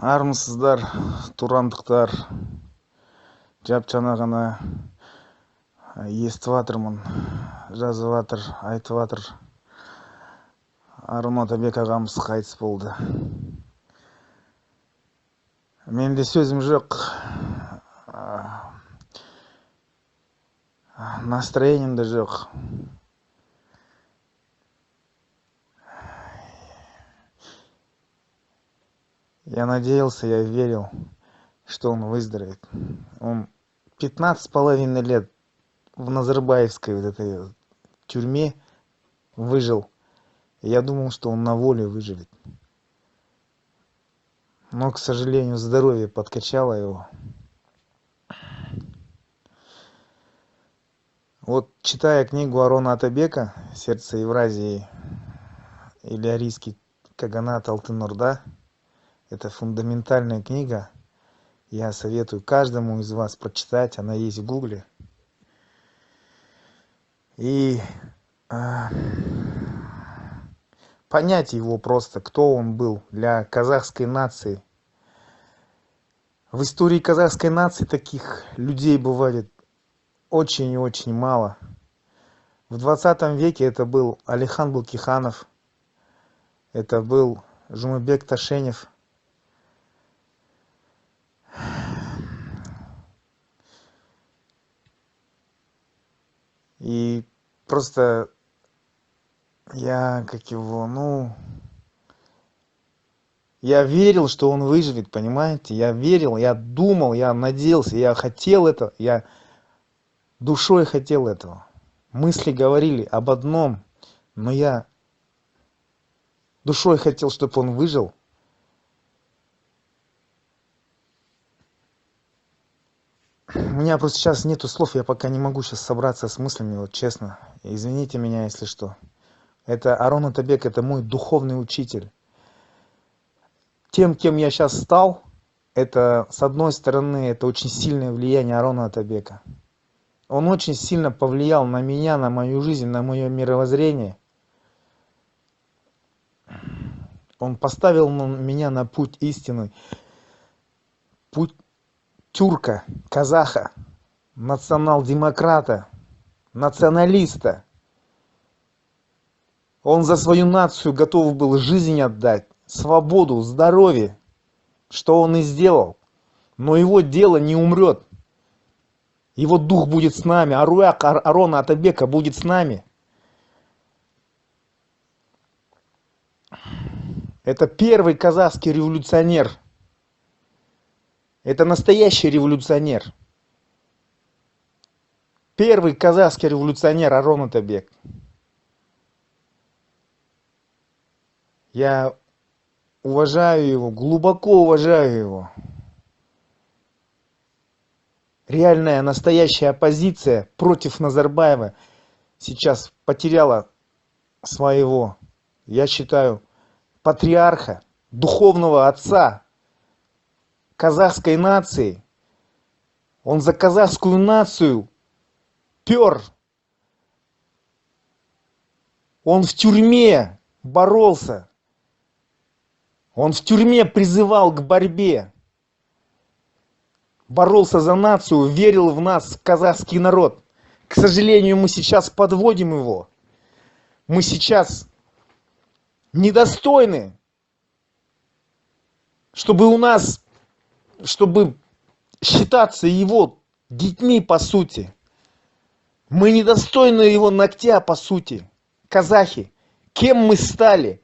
Армысыздар, турандықтар. Жап-жаңа ғана естіп жатырмын, жазып жатыр, айтып жатыр. Арон Атабек ағамыз қайтыс болды. Менде сөзім жоқ, настроением де жоқ. Я надеялся, я верил, что он выздоровеет. Он 15,5 лет в Назарбаевской вот этой тюрьме выжил. Я думал, что он на воле выживет. Но, к сожалению, здоровье подкачало его. Вот, читая книгу Арона Атабека «Сердце Евразии» или «Арийский Каганат Алтын-Орда», это фундаментальная книга. Я советую каждому из вас прочитать, она есть в Гугле. И понять его просто, кто он был для казахской нации. В истории казахской нации таких людей бывает очень и очень мало. В 20 веке это был Алихан Бөкейханов, это был Жумабек Ташенев. И просто я верил, что он выживет, понимаете? Я верил, я думал, я надеялся, я хотел этого, я душой хотел этого. Мысли говорили об одном, но я душой хотел, чтобы он выжил. У меня просто сейчас нету слов, я пока не могу сейчас собраться с мыслями, вот честно. Извините меня, если что. Это Арон Атабек, это мой духовный учитель. Тем, кем я сейчас стал, это, с одной стороны, это очень сильное влияние Арона Атабека. Он очень сильно повлиял на меня, на мою жизнь, на мое мировоззрение. Он поставил меня на путь истины, путь тюрка, казаха, национал-демократа, националиста. Он за свою нацию готов был жизнь отдать, свободу, здоровье, что он и сделал. Но его дело не умрет. Его дух будет с нами, Аруак Арона Атабека будет с нами. Это первый казахский революционер. Это настоящий революционер. Первый казахский революционер Арон Атабек. Я уважаю его, глубоко уважаю его. Реальная, настоящая оппозиция против Назарбаева сейчас потеряла своего, я считаю, патриарха, духовного отца казахской нации. Он за казахскую нацию пер. Он в тюрьме боролся. Он в тюрьме призывал к борьбе. Боролся за нацию, верил в нас, в казахский народ. К сожалению, мы сейчас подводим его. Мы сейчас недостойны, чтобы считаться его детьми, по сути. Мы недостойны его ногтя, по сути. Казахи, кем мы стали?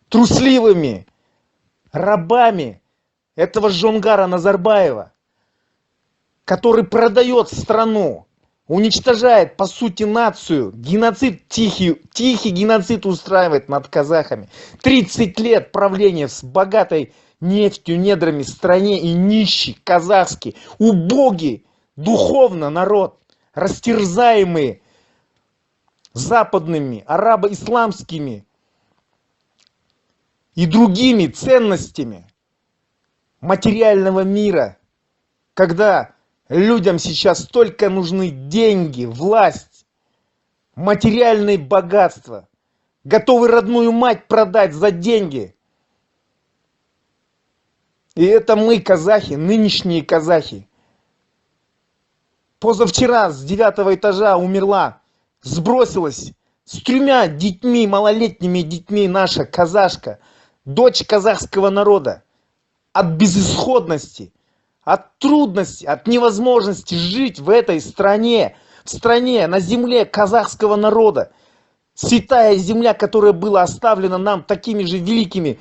Трусливыми рабами этого Жонгара Назарбаева, который продает страну, уничтожает, по сути, нацию, геноцид, тихий геноцид устраивает над казахами. 30 лет правления с богатой нефтью, недрами стране и нищий, казахский, убогий, духовно народ, растерзаемый западными, арабо-исламскими и другими ценностями материального мира, когда людям сейчас только нужны деньги, власть, материальные богатства, готовы родную мать продать за деньги. И это мы, казахи, нынешние казахи. Позавчера с 9-го этажа умерла, сбросилась с 3 детьми, малолетними детьми наша казашка, дочь казахского народа. От безысходности, от трудности, от невозможности жить в этой стране, в стране, на земле казахского народа. Святая земля, которая была оставлена нам такими же великими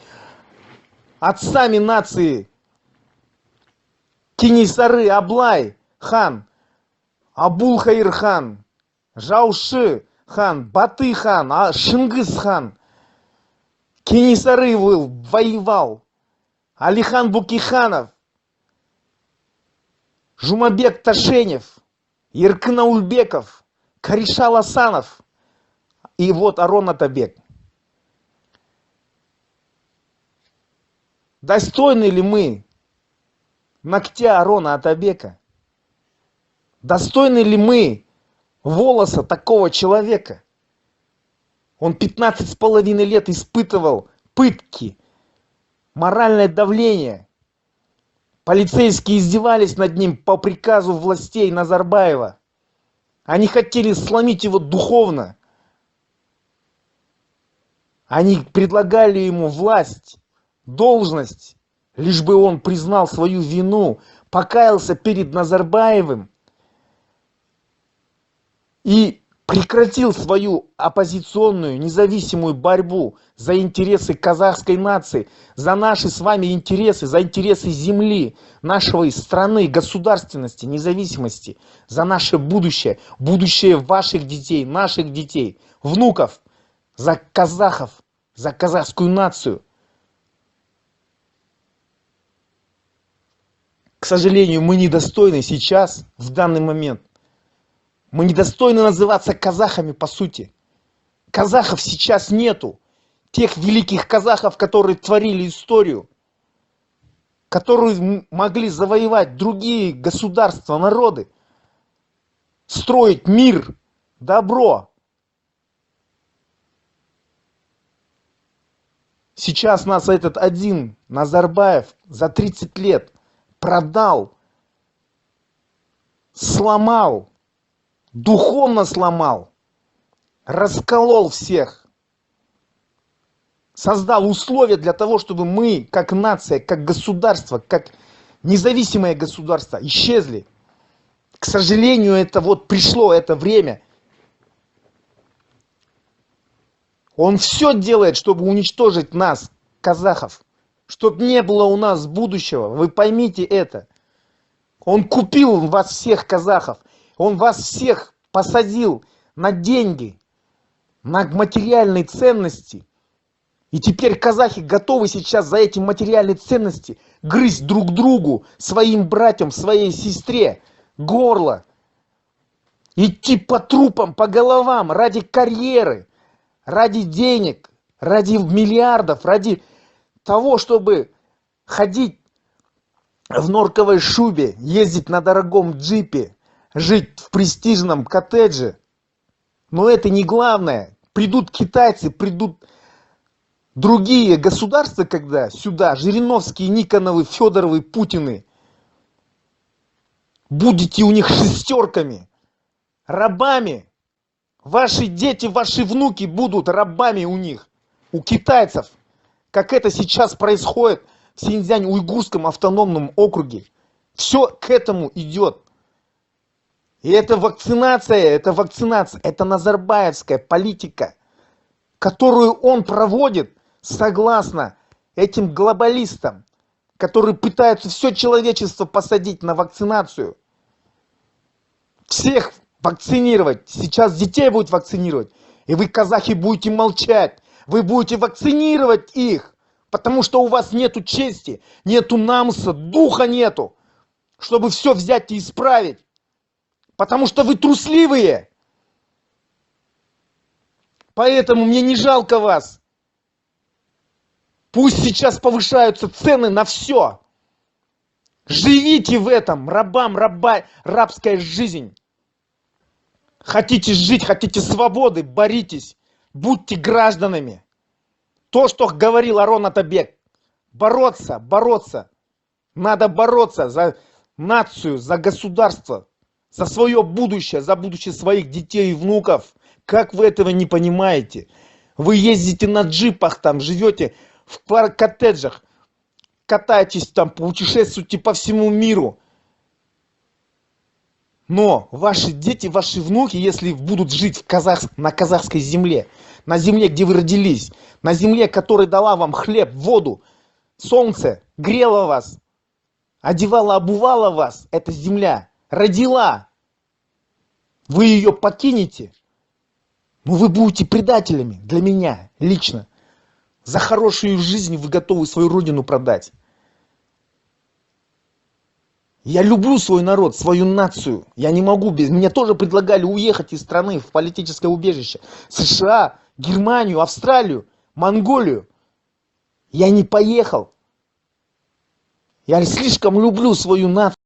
отцами нации. Кенесары, Аблай хан, Абулхаир хан, Жауши хан, Баты хан, Шингис хан. Кенесары воевал. Алихан Букиханов, Жумабек Ташенев, Еркын Аульбеков, Каришал Асанов и вот Арон Атабек. Достойны ли мы ногтя Арона Атабека? Достойны ли мы волоса такого человека? Он 15,5 лет испытывал пытки, моральное давление. Полицейские издевались над ним по приказу властей Назарбаева. Они хотели сломить его духовно. Они предлагали ему власть, должность, лишь бы он признал свою вину, покаялся перед Назарбаевым и прекратил свою оппозиционную, независимую борьбу за интересы казахской нации, за наши с вами интересы, за интересы земли, нашей страны, государственности, независимости, за наше будущее, будущее ваших детей, наших детей, внуков, за казахов, за казахскую нацию. К сожалению, мы недостойны сейчас, в данный момент. Мы недостойны называться казахами по сути. Казахов сейчас нету. Тех великих казахов, которые творили историю, которые могли завоевать другие государства, народы, строить мир, добро. Сейчас нас этот один Назарбаев за 30 лет продал, сломал, духовно сломал, расколол всех, создал условия для того, чтобы мы, как нация, как государство, как независимое государство, исчезли. К сожалению, это вот пришло это время. Он все делает, чтобы уничтожить нас, казахов, чтобы не было у нас будущего. Вы поймите это. Он купил вас всех, казахов. Он вас всех посадил на деньги, на материальные ценности. И теперь казахи готовы сейчас за эти материальные ценности грызть друг другу, своим братьям, своей сестре горло. Идти по трупам, по головам ради карьеры, ради денег, ради миллиардов, ради того, чтобы ходить в норковой шубе, ездить на дорогом джипе, жить в престижном коттедже. Но это не главное. Придут китайцы, придут другие государства, когда сюда, Жириновские, Никоновы, Федоровы, Путины, будете у них шестерками, рабами. Ваши дети, ваши внуки будут рабами у них, у китайцев. Как это сейчас происходит в Синьцзянь-Уйгурском автономном округе. Все к этому идет. И это вакцинация, это назарбаевская политика, которую он проводит согласно этим глобалистам, которые пытаются все человечество посадить на вакцинацию. Всех вакцинировать. Сейчас детей будут вакцинировать. И вы, казахи, будете молчать. Вы будете вакцинировать их. Потому что у вас нету чести, нету намса, духа нету. Чтобы все взять и исправить. Потому что вы трусливые. Поэтому мне не жалко вас. Пусть сейчас повышаются цены на все. Живите в этом, рабская жизнь. Хотите жить, хотите свободы, боритесь. Будьте гражданами. То, что говорил Арон Атабек. Бороться, бороться. Надо бороться за нацию, за государство, за свое будущее, за будущее своих детей и внуков. Как вы этого не понимаете? Вы ездите на джипах, там живете в коттеджах, катаетесь там, путешествуете по всему миру. Но ваши дети, ваши внуки, если будут жить на казахской земле, на земле, где вы родились, на земле, которая дала вам хлеб, воду, солнце, грела вас, одевала, обувала вас, эта земля, родила, вы ее покинете, но вы будете предателями для меня лично. За хорошую жизнь вы готовы свою родину продать. Я люблю свой народ, свою нацию. Я не могу без... Мне тоже предлагали уехать из страны в политическое убежище. США, Германию, Австралию, Монголию. Я не поехал. Я слишком люблю свою нацию.